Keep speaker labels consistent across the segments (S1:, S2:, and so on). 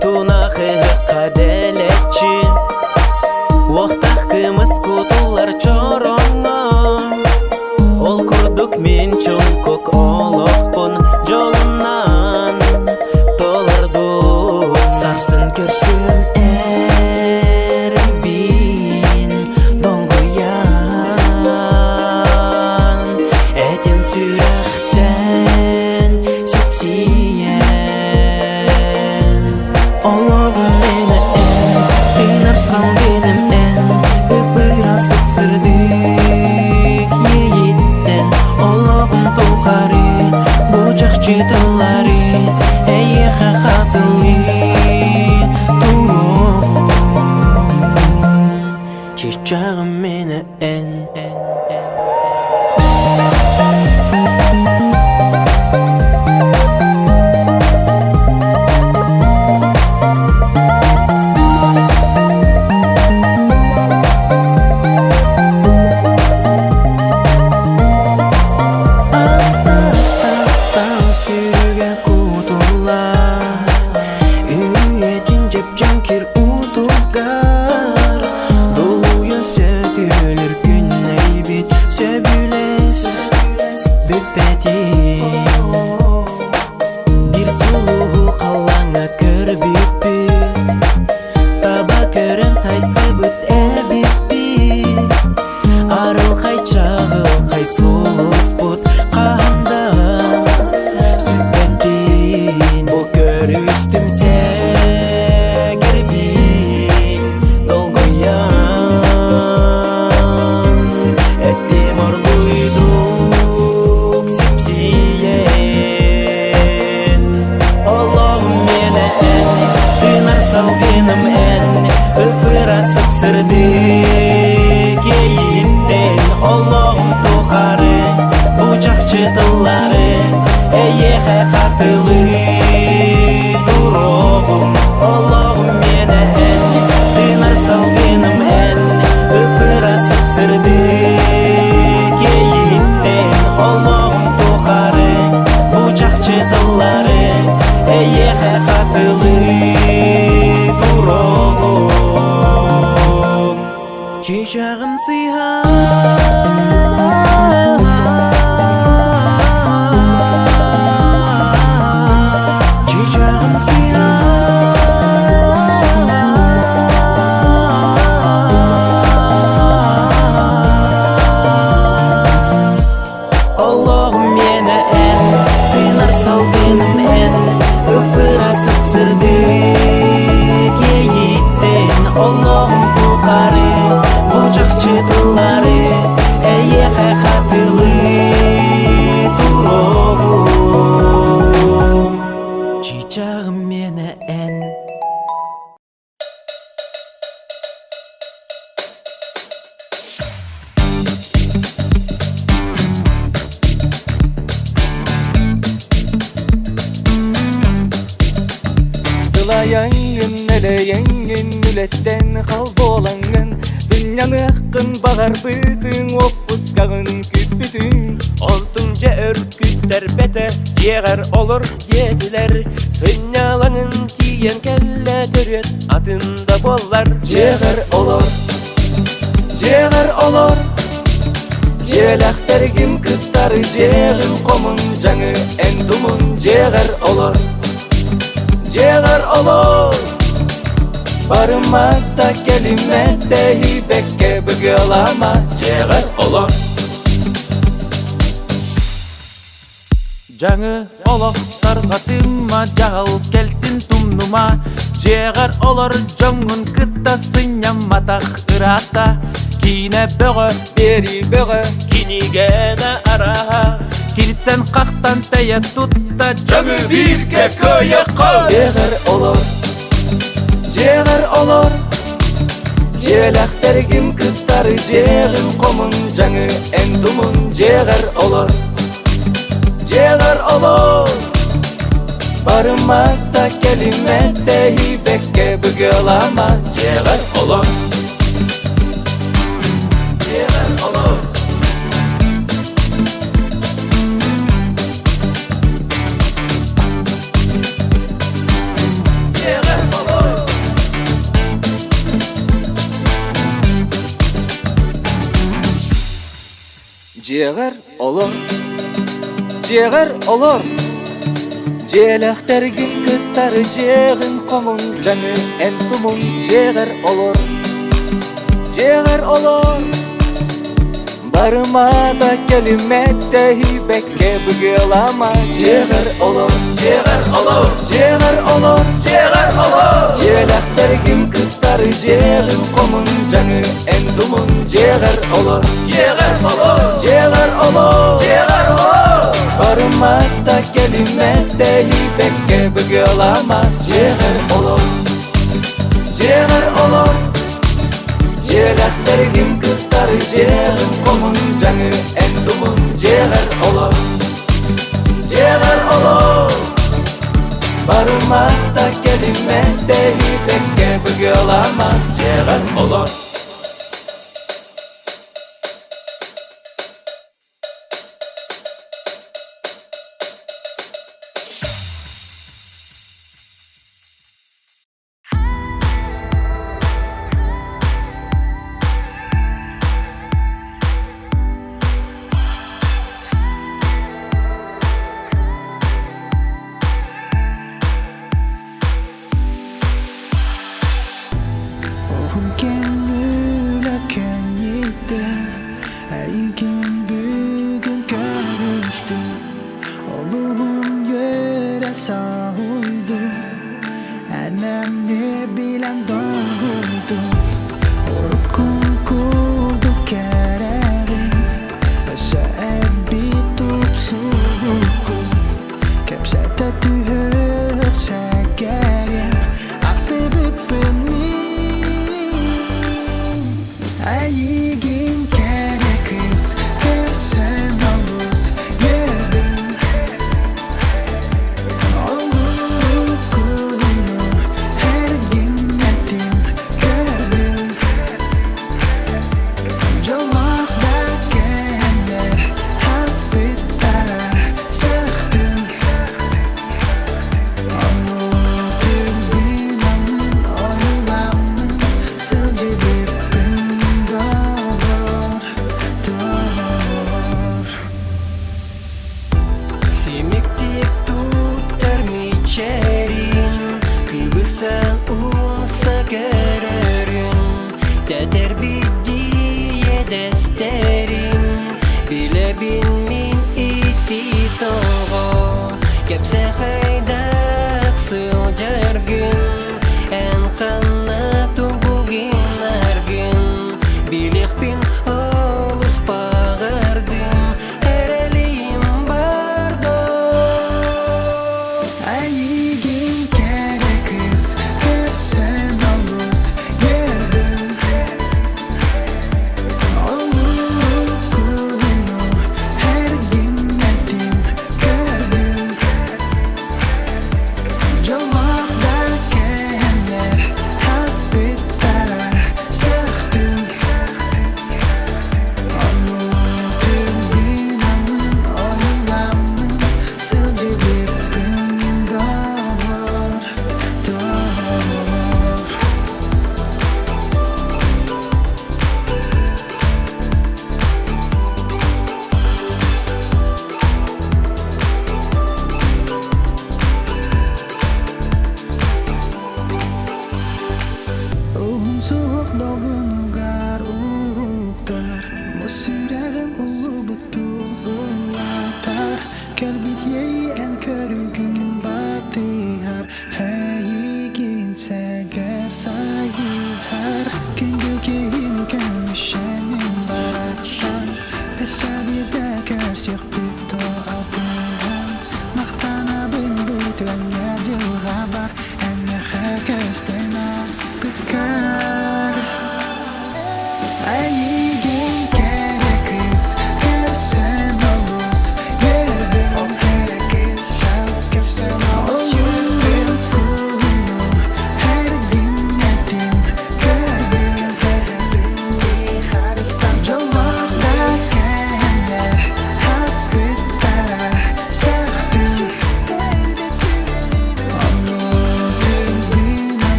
S1: tunak kadeletçi Oqtaq kımız kutular çorongo Ol kurduk min çunkuk oloqpun Jolundan tolardu Sarsın körsün erbin Dongoyan Etim sürekten sipsiyen Allah'ım meni Kıynarsan benim Biraz sıpsırdık yiğitten Allah'ım tuğarı Bucak çıtılları Ey xaxatılı Turum Çiçeğim meni Bir suluhu qalanga körbüpü Taba körün taysıbıt ebippi Arıl qay çağıl qay sulus put Qanda sütbettin Bu kör üstümse gerbin Dolgoyan Ettim orguyduk sipsiyen Allah'ım mene Dınar salgınım Öpür asıp sırdık Yeyitten Allah'ım tuğarı Bucak çıtılları Eye xaxatılı Turuğum Allah'ım mene Dınar salgınım Öpür asıp sırdık Yeyitten Allah'ım tuğarı Bucak çıtılları Eye xaxatılı Turuğum Çiçeğim siyah Çiçeğim siyah Allah'ım yine Kıynar salgınım Öpür asıp sırdık Yiğitten Allah'ım tuğarı Bucak çıtılları Eye xaxatılı Turuğum Çiçeğim mene
S2: Yangın ele yangın Ületten kaldı olangın Dünyanı hakkın bağır bıdın Oppuskağın küpbütün
S1: Oltunca örkütler bete Yeğer olur yediler Sınyalanın tiyen kelle dörüet Adında bollar
S2: Yeğer olur Yeğer olur Yelaktergim kıttarı Yeğin komun canı endumun Yeğer olur Yeğer olur Barımata kelimette hibekke bugölama Yeğer olur
S3: Жаңы олоқтар қатыма жағал келтін тұмнума Жеғар олар жоңын кыттасын яматақ ырата Кейіне бөғі
S2: Бери бөғі
S1: Кинигені араға
S3: Килттен қақтан тәйе тұтта
S2: Жаңы бірге көйе қау Yeğer olur Yeğer olur Yelaktergim kıttarı Yeğin komun canı endumun Yeğer olur Yeğer olur Barımata kelimette hibekke bugölama Yeğer olur Yeğer olur Yeğer Jeğer olur, jeğer olur. Jelektergin kıttar jeğin komun canı entumun jeğer olur. Jeğer olur. Barmada kelimette hibekke bugülama. Jeğer olur, jeğer olur, jeğer olur, jeğer olur. Jelektergin kıttar jeğin komun canı entumun jeğer olur. Jeğer olur, jeğer olur, jeğer olur. Barmada kelimette hibekke bugülama. Jeğer olur, jeğer olur. Jelektergin kıttar jeğin komun canı entumun jeğer olur. Jeğer olur. Barmada kelimette hibekke bugülama. Jeğer olur.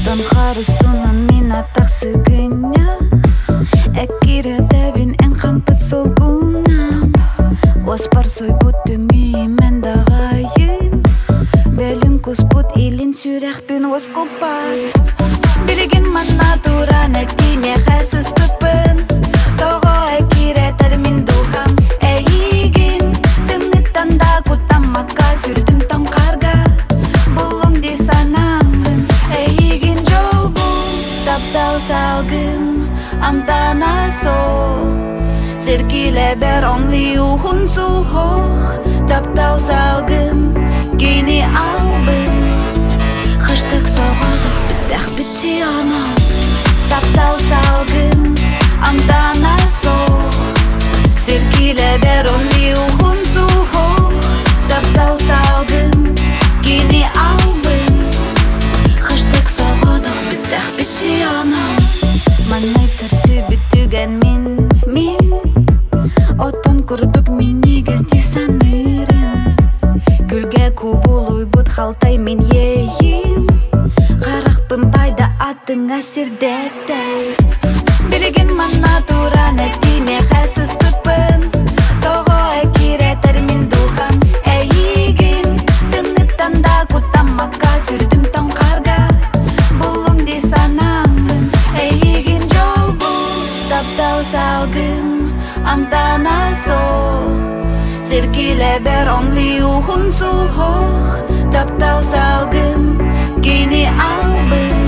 S4: Дан харустунан мина тахсыгыня Экире дебин эн хампыт солгуна Оспар сойбут дүңи мен дагайын Белин куспут илин сүрәхпин оскупат Билигин манна туран этине хэсыз пыпын Того экире термин духам эйгин Тымныттан да кутаммакка сүрдүм тон карга Булум ди санамын эйгин жол бул Таптал салгын амтана сол Серкиле бер онли ухун сухох Таптал салгын кини албын Хыштык соғадық бітәқ бітчи анам Таптал салгын амтана сол Серкиле бер онли ухун сухох Таптал салгын кини албын Хыштык соғадық бітәқ бітчи анам Манай кірсі бүттіген min Отон күрдік минигес тисанырын Гүлге кубулуй бұд халтай мен ейін Қарақпын байда атыңа сирдеттай Билигин манна туран этине хэсіз пыпын Того экире термин духам эйгин Тымныттан да кутаммакка сүрдүм тон карга Булум ди санамын эйгин жол бул Таптал салгын амтана сол Серкиле бер онли ухун сухох Таптал салгын кини албын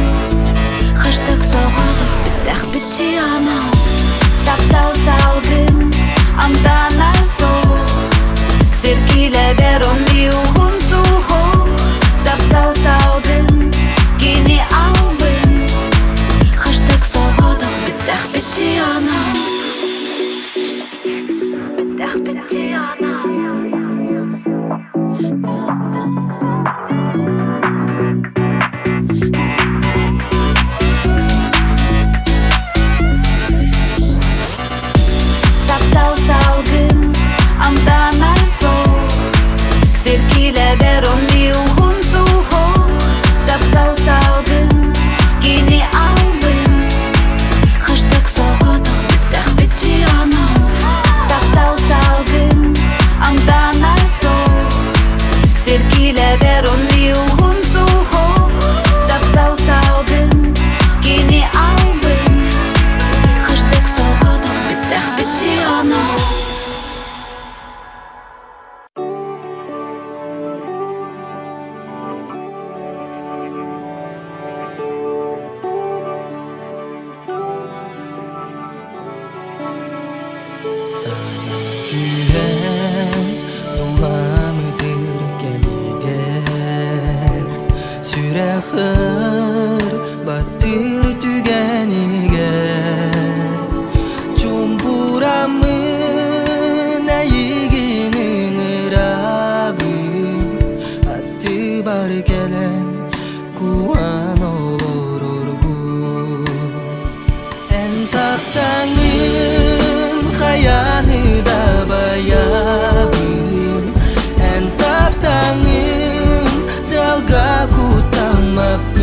S4: Хыштык соғадық бітәқ бітчи анам Таптал салгын амтана сол Серкиле бер онли ухун сухох Таптал салгын кини албын Хыштык соғадық бітәқ бітчи анам Таптал салгын амтана сол Серкиле бер онли ухун сухох Таптал салгын кини албын Хыштык соғадық бітәқ бітчи анам Таптал салгын амтана сол Серкиле бер онли ухун сухох Таптал салгын кини албын Хыштык соғадық бітәқ бітчи анам
S2: Güven duamıdır gemiger Sürəxir battır tügeniger Çumpuramın əyginin ırabın Attı bar gelen kuan olur urgun En taptanın hayanı da bayabın En taptanın dalga kutamapın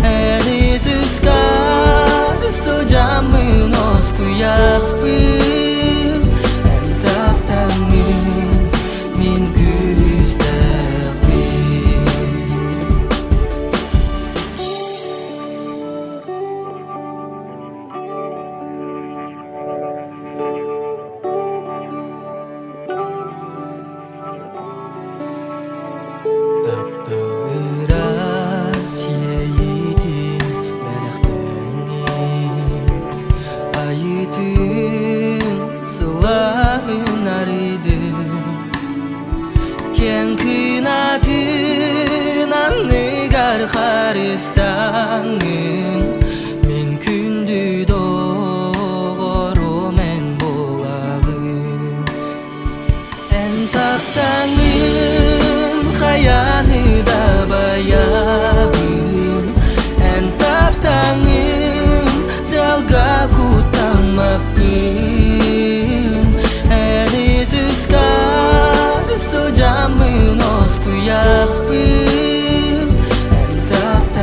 S2: Eni tıskar sojamın osku yapın En taptanın min güstəqbin Taptağıras yeyitin bələxtənin Ayıtın sılahın arıdın Ken kınatın anlıgar xaristanın Min kündü doğru men bolağın En taptanın hayanı da bayabın En taptanın dalga kutamapın Eni tıskar sojamın osku yapın En taptanın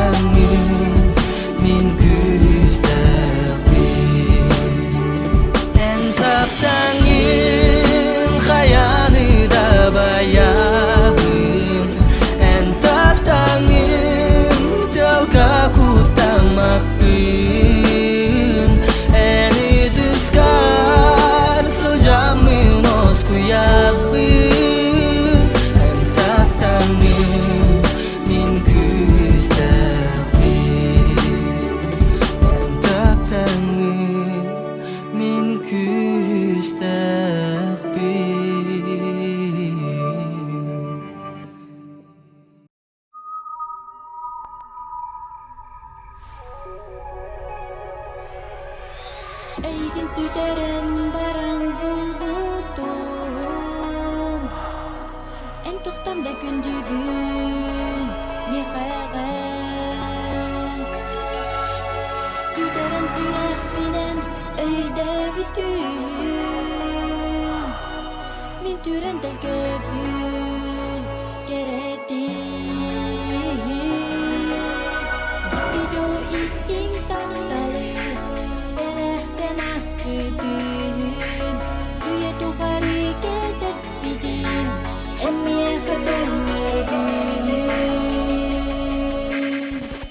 S5: Эйгин сүтерен баран булдудум Эн тухтамда күндүгүн мехаган Сүтерен сүрэх бинен өйдө бүтүн Мин түрен дел көбүн керетин Жикти жолу истиң тапталы Белехтен аспыдын Үйе тухары кетеспидин Эммеха төннөргүн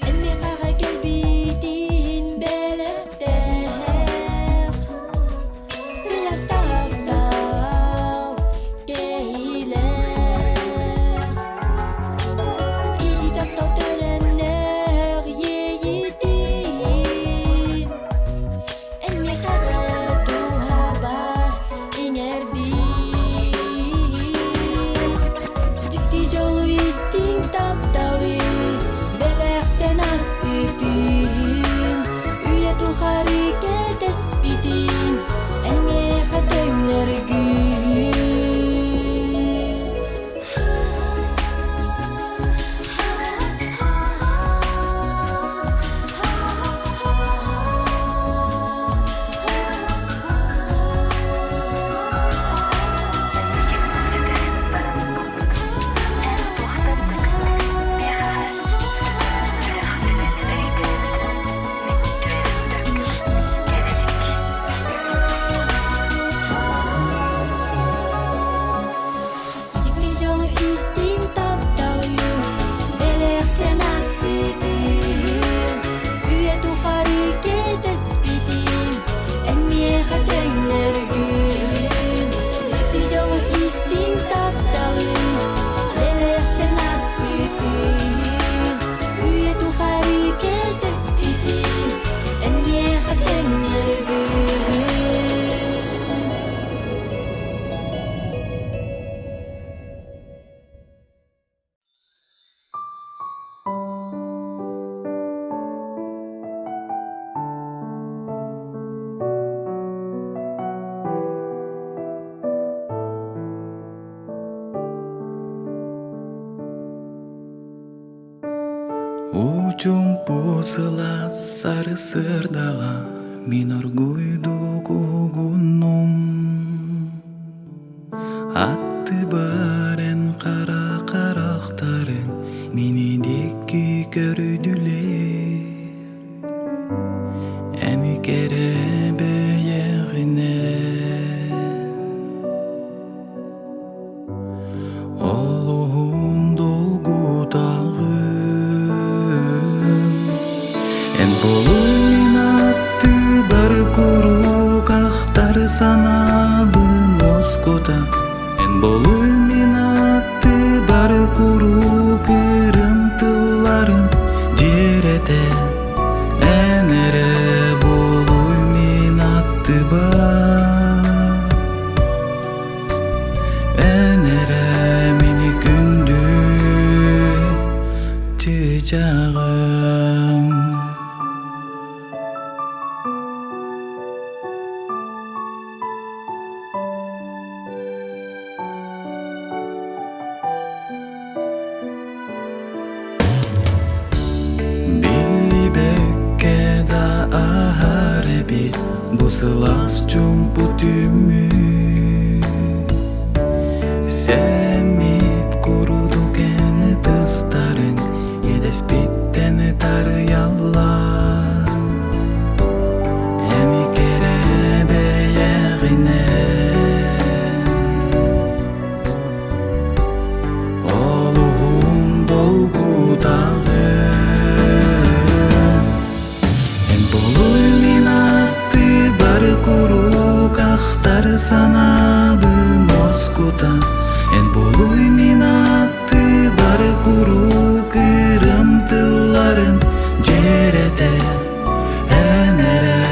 S5: Эммехага келбидин белехтер Сыластафтал кейлер Иди таптал төреннер ейитин Эммехага тухабар иңербин Жикти жолу истиң тапталы Белехтен аспыдын Үйе тухары кетеспидин Эммеха төннөргүн Жикти жолу истиң тапталы Белехтен аспыдын Үйе тухары кетеспидин Эммеха төннөргүн Жикти жолу истиң тапталы Белехтен аспыдын Үйе тухары кетеспидин Эммеха төннөргүн
S2: Учумпу сыла сары сырдага Мин оргуйду кугунум Атты барен кара карактарын Мени декки көрдүлөр Эми керебе егине Олугум долгу дагы Эн болуйн атты бар курук актар санабын оскота Эн болуйн атты бар курук ырымтыларын жерете Энере болуйн атты бар Энере мени күндү жагым Билли бекке да ареби Бусылас чумпу түмү Семит куруду кени тыстарың Едеспиттен тарыялла Эми керебе егине Олугум долгу дагы Эн болуйн атты бар курук актар санабын оскута Эн болуйн атты бар курук ырымтыларын жерете Энере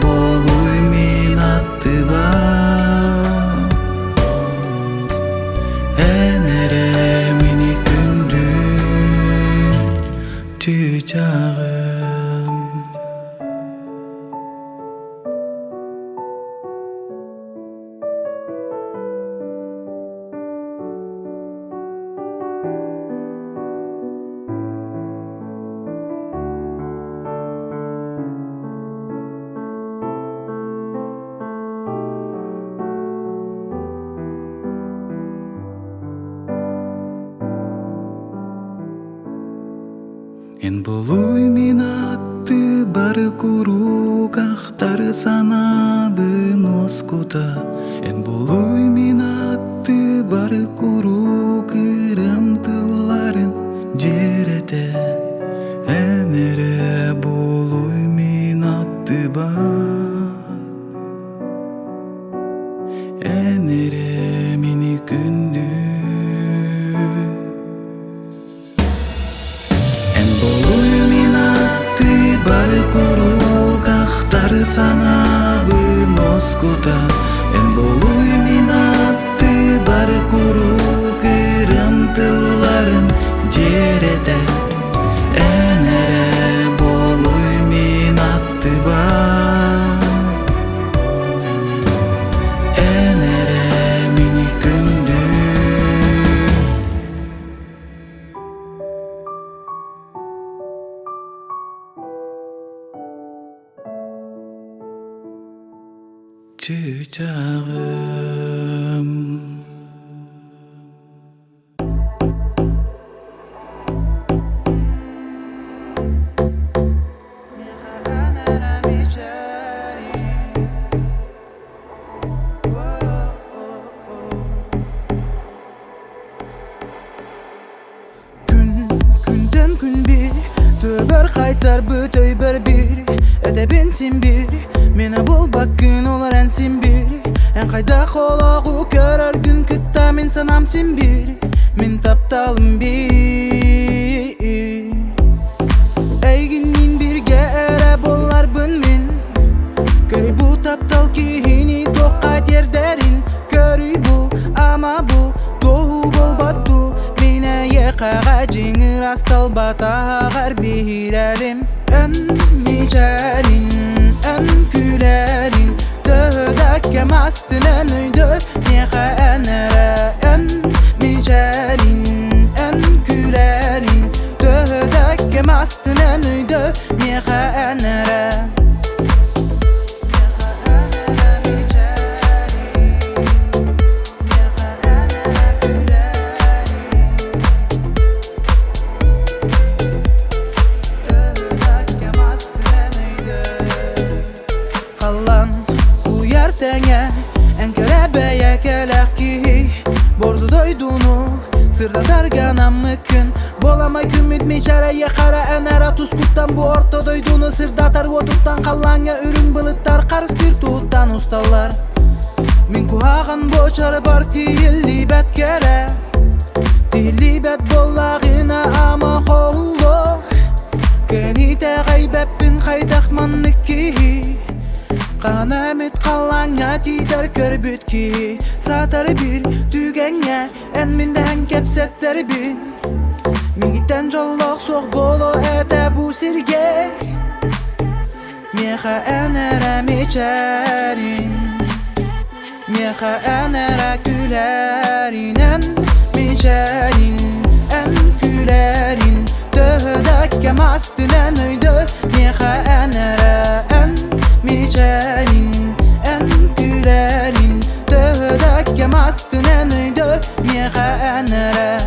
S2: болуйн атты бар Энере мени күндү жагым Эн болуй мин атты бары курук ахтары санабын оскута. Эн болуй мин атты бары курук ырымтыларын жерете. Энере болуй мин атты бар. Энере мини күндү. Эн болуй мин атты бары курук ахтары санабын оскута. Эн болуй мин атты бары курук ырымтыларын жерете. Энере болуй мин атты бар. Энере мини күндү. Çiçeğim
S6: Günden gün bir töber kaytar bütöy bir edebensin bir mene bul bakın olar ensin bir en kayda kolağı körer gün kıtta min sanamsin bir min taptalım bir eyginin bir gere bollar bün min köri bu taptal ki hini dokayt yer derin köri bu ama bu doğu bol batu mine yekağa cingir astal bata garbihirerim en micerin en külerin dödek kemastın en öydö niye enere en micerin en külerin dödek kemastın en öydö niye enere Enkerebeye kelek ki bordu doydunu sırda darganam mükün bolama kümit miçare yekara enera tuskuttan bu orta doydunu sırda tar votuttan kallanga ürün bılıttar karıstir tuttan ustallar min kuhağın boçar bar tihilli bet kere tihilli bet bollağına ama kollu kenite gaybeppin kaydakmanlık ki Qanamit qalanga tider körbüt ki satar bir tügenge en minden kepsetler bir migiten jolloq soq bolo ete bu sirge Mieha enere miçerin Mieha enere külerin en miçerin en külerin dödek kemastın en öydö Mieha enere en miçerin en külerin dödek kemastın en öydö Mieha enere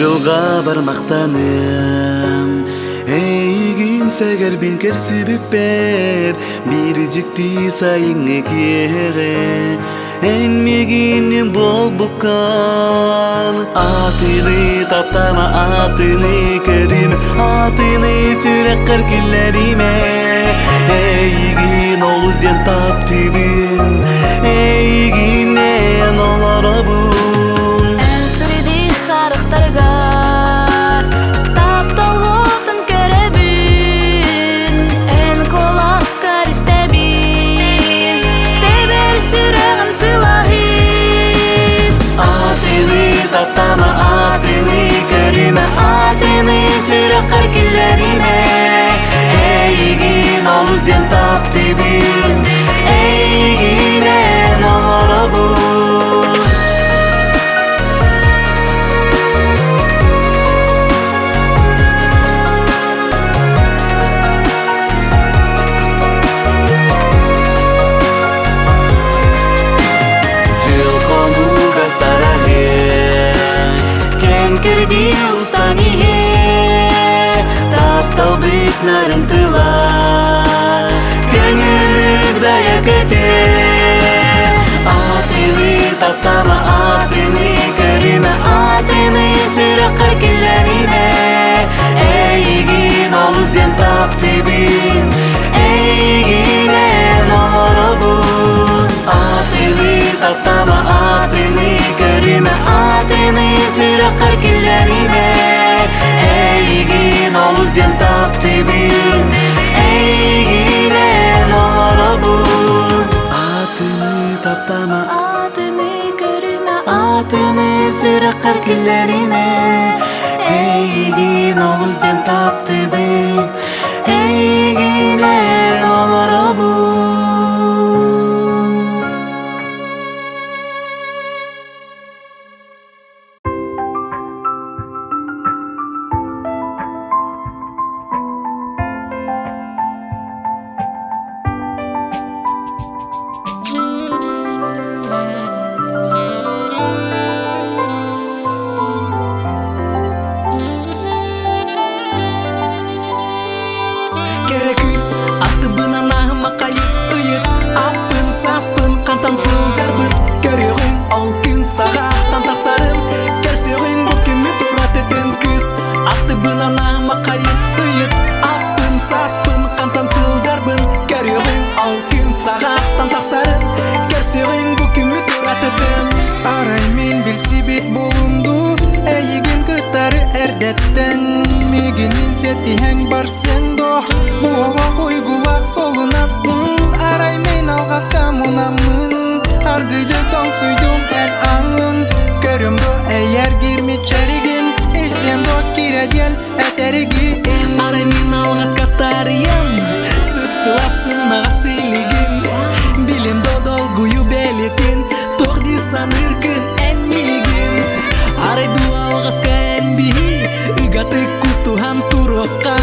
S2: Жылга бармактаным эйгин сегер бин керсүбүп бер бир жикти сайыңы кеге энмегин бол буккан атыны таптама атыны керим атыны сүрек керкиллериме эйгин олузден таптыбын эйгинен оларабын таптама атыны көрүмө атыны сүрөккөр киллерине эйигин олузден таптыбын эйигинен олоробуз Кирди устани таптал битнарын тыла көңүлүк даяк эте атыны таптама атыны көрүмө атыны сүрөккөр киллерине эйигин олузден таптыбын эйигинен олоробуз атыны таптама атыны көрүмө атыны сүрөккөр киллерине эйигин олузден таптыбын эйигинен олоробуз атыны таптама атыны көрүмө атыны сүрөккөр киллерине эйигин олузден таптыбын эйигинен олоробуз
S6: Керекис аттыбын анахыма кайыс ыйыт аппын саспын кантан сылжарбын көрөгүң ал күн сагаттан таксарын керсөгүң бу күмү туратытын кыз аттыбын анахыма кайыс ыйыт аппын саспын кантан сылжарбын көрөгүң ал күн сагаттан таксарын керсөгүң бу күмү туратытын арай мен билсибит болумду эйигин кытары эрдеттен мигинин сетиһең барсың до буга койгулак солунаттың арай мен алгаска мунамын аргыйды тоң сүйдүм эл аңын көрүмдө эйер кирмичеригин истем до киреден этеригин арай мен алгаска тарыям сыпсыласын мага сыйлигин билим додолгую белетин тохдисан ыркын энмигин арай дуалгаска энби ыгаты кустухан турокка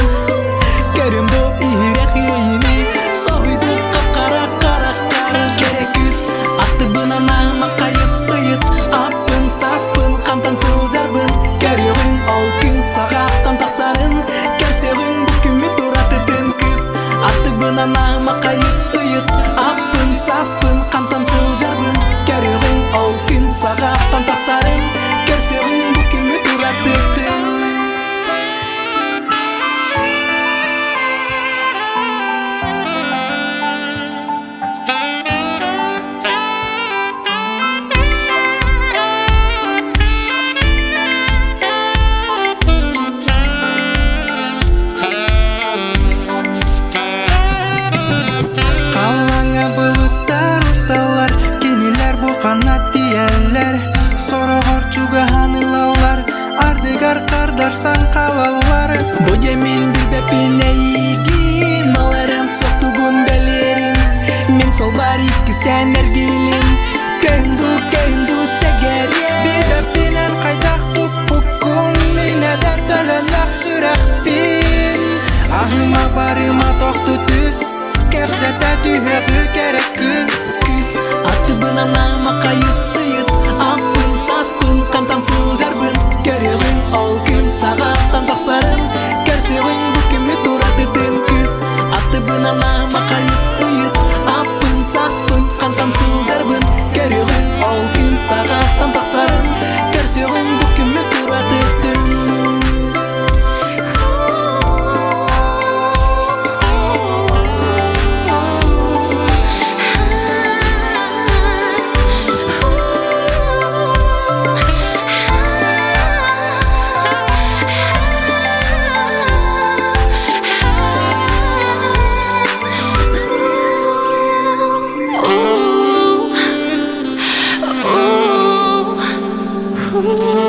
S6: көрүмдө ирек ийини сойбут капкара каракка керекис аттыбын анахыма кайыс ыйыт аппын саспын кантан сылжарбын көрөгүң ал күн сагаттан таксарын керсөгүң бу күмү туратытын кыз аттыбын анахыма кайыс ыйыт аппын саспын кантан сылжарбын көрөгүң ал күн сагаттан таксарын керсөгүң бу күмү туратытын Калаңа былыттар усталар кенелер бу канат диялер сорогор чугаhanылалар ардыгар кардарсан калалар бу жемин билбепин эйигин аларым соктугун белерин мен сол бар иккистен эргилин көндү сегерин билбепинен кайдак туппуккун минедер төлөнак сүрөкпин ахыма барыма токту түз кепсете түйөгү керек кыз аттыбын анахыма кайыс ыйыт аппын саспын кантан сылжарбын көрөгүң ал күн сагаттан таксарын керсөгүң бу күмү туратытын кыз аттыбын анахыма кайыс ыйыт аппын саспын кантан сылжарбын көрөгүң ал күн сагаттан таксарын керсөгүң бу күмү туратытын
S5: Ooh.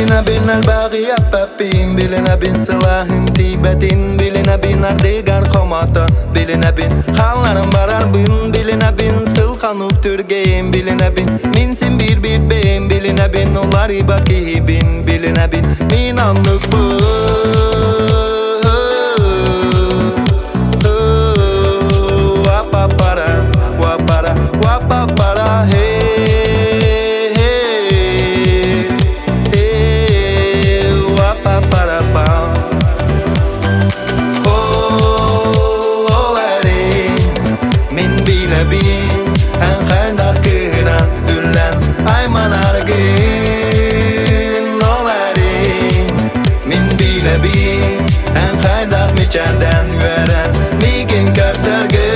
S7: Bilene bin el-baghi appapin, bilene bin silahın tibetin, bilene bin ardigar komata, bilene bin hallarım barar bin, bilene bin sılhanuk türgeyin, bilene bin minsin bir beyin, bilene bin olari baki bin, bilene bin min anlık bu. Wapapara, wapara, wapapara, hey. Çenden veren migin körserge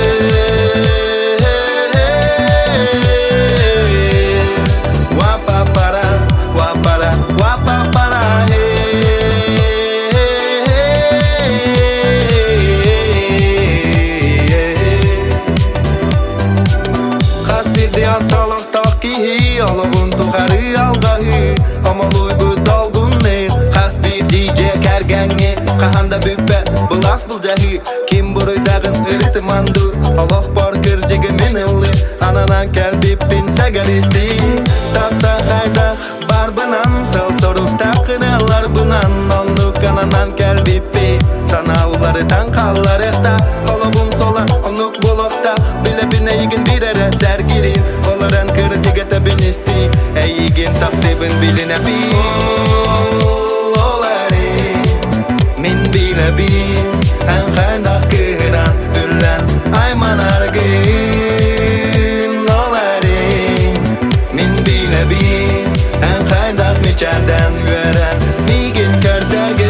S7: Wapapara, wapara, wapapara Khas bir diyar talak takihi Alabun tuğarı algahı Amaluy bu dalgun neyr Khas bir DJ kergengi Kahanda büppe Bulas bul jahi Kim buruydagın iritim andu Allah barkır jege menili Ananan kel bippin sagaristi Tapta haydak bar banan Sal soruk takınalar bunan Onluk ananan kel bippi Sanavları tankallar ehta Olabun sola onluk bolokta Bile bine yigin birere sergirin Olaran kırı tigete binisti Ey yigin taptibin biline bin Min bile bin En kaynak kıran Üllen ayman argın Olarin Min bile bin En kaynak miçenden veren Migin körsergin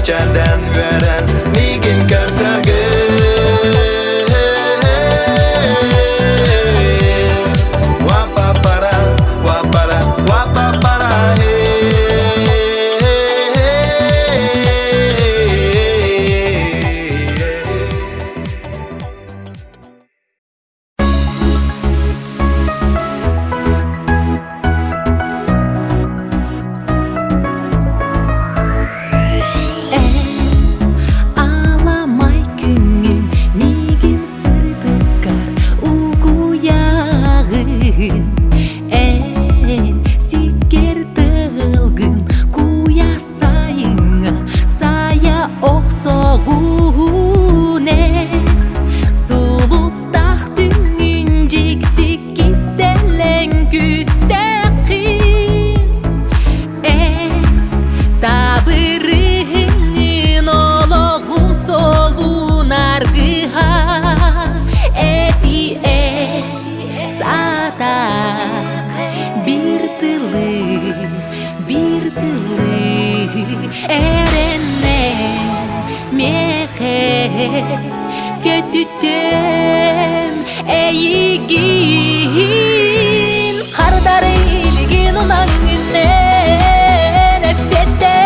S7: Çenden veren migin körserge Wapapara, wapara, wapapara
S8: Kötütüm eğigin Kardarı ilgin ulan günden Eppette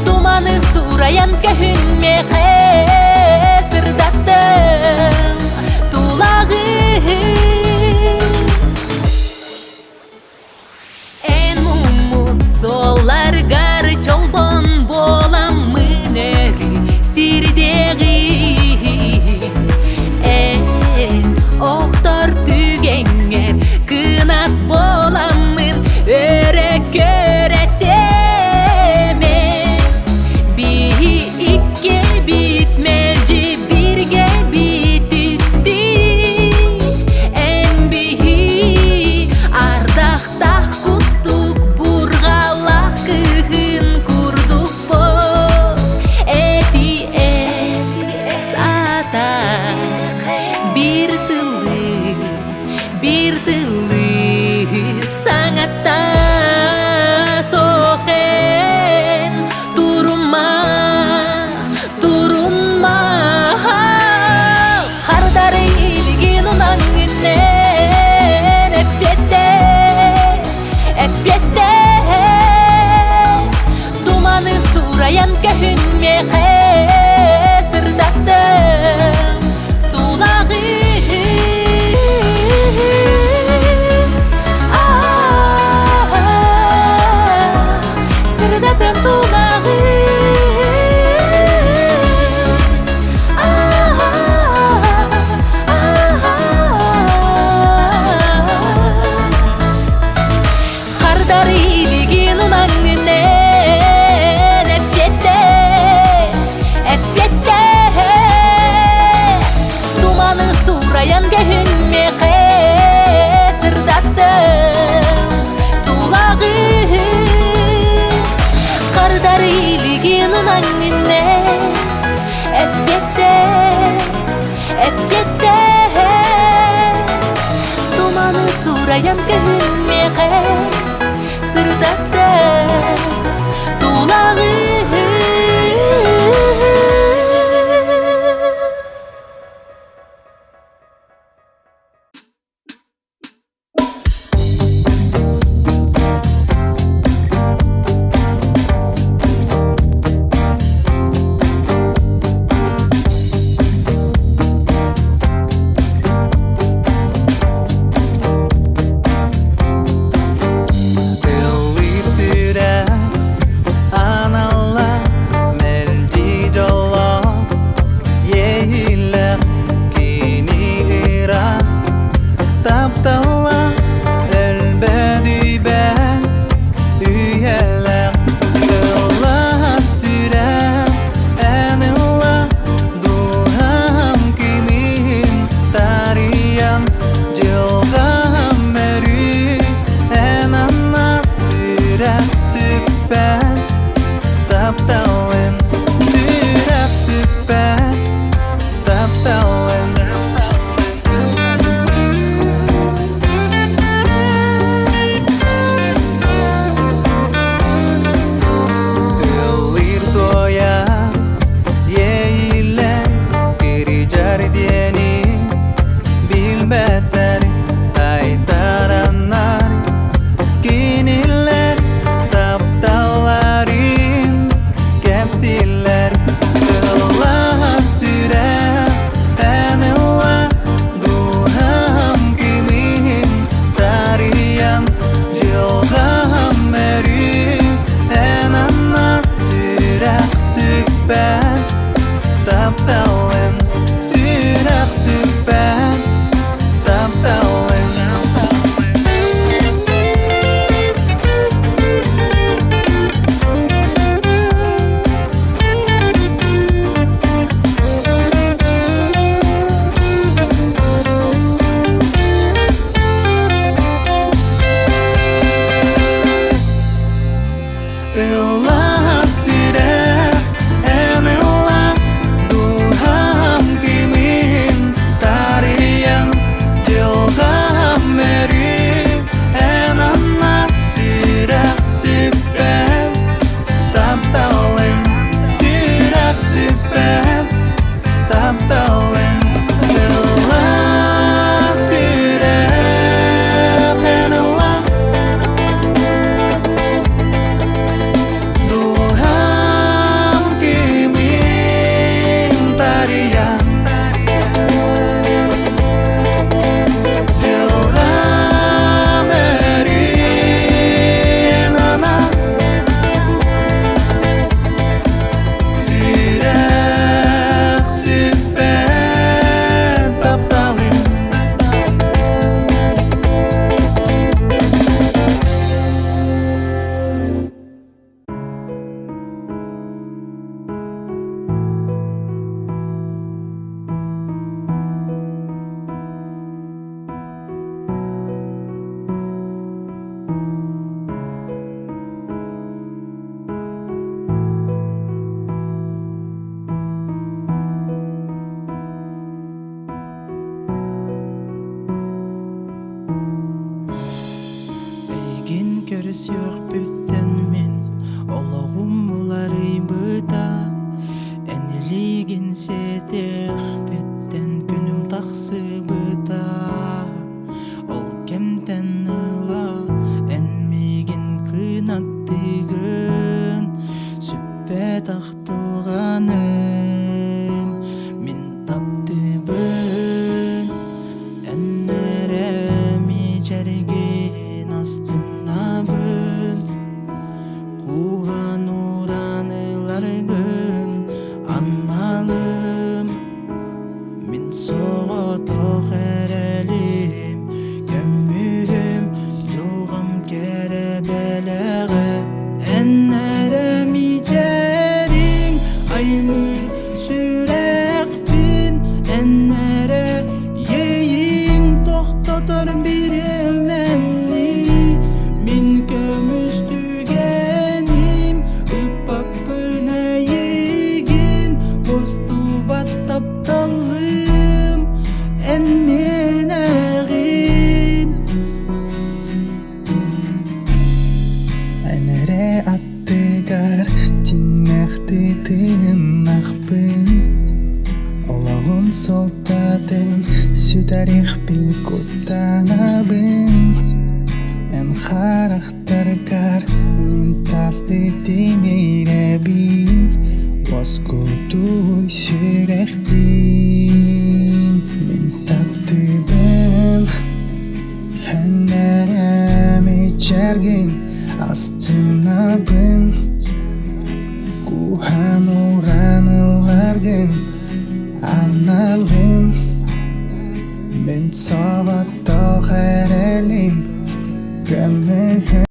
S8: Dumanı surayan köhün mehe Sırdattım tulağı En umut sollar gar çolbon bolam mıneri sirdegi En oktar tüge сураyan көхүммеге сырдатта тулагы
S6: Көрсөк бүттен мен олығым олары бұта әнелеген сетех бүттен күнім тақсы бұта ол кемтен ұла әнмеген қынаттығын сүппе тақтылғаным мен тапты бұн әнерәмі жәрген астын Kuhan uranılargın annalım Min soğutu xerelim Gömmühüm yoğam kerebeleğe Ennerem içerin Ayım тыыннахпын Олоғым солтатын Сүтәрих бикуттанабын Эн характаркар Мин тасты тимейребин Воскутуй сүрехбин Мин таптыбын Хәннәрәме чәргин Астынабын Кухан ураныларгын Аналым Мен саватта хәрәлим Кәмі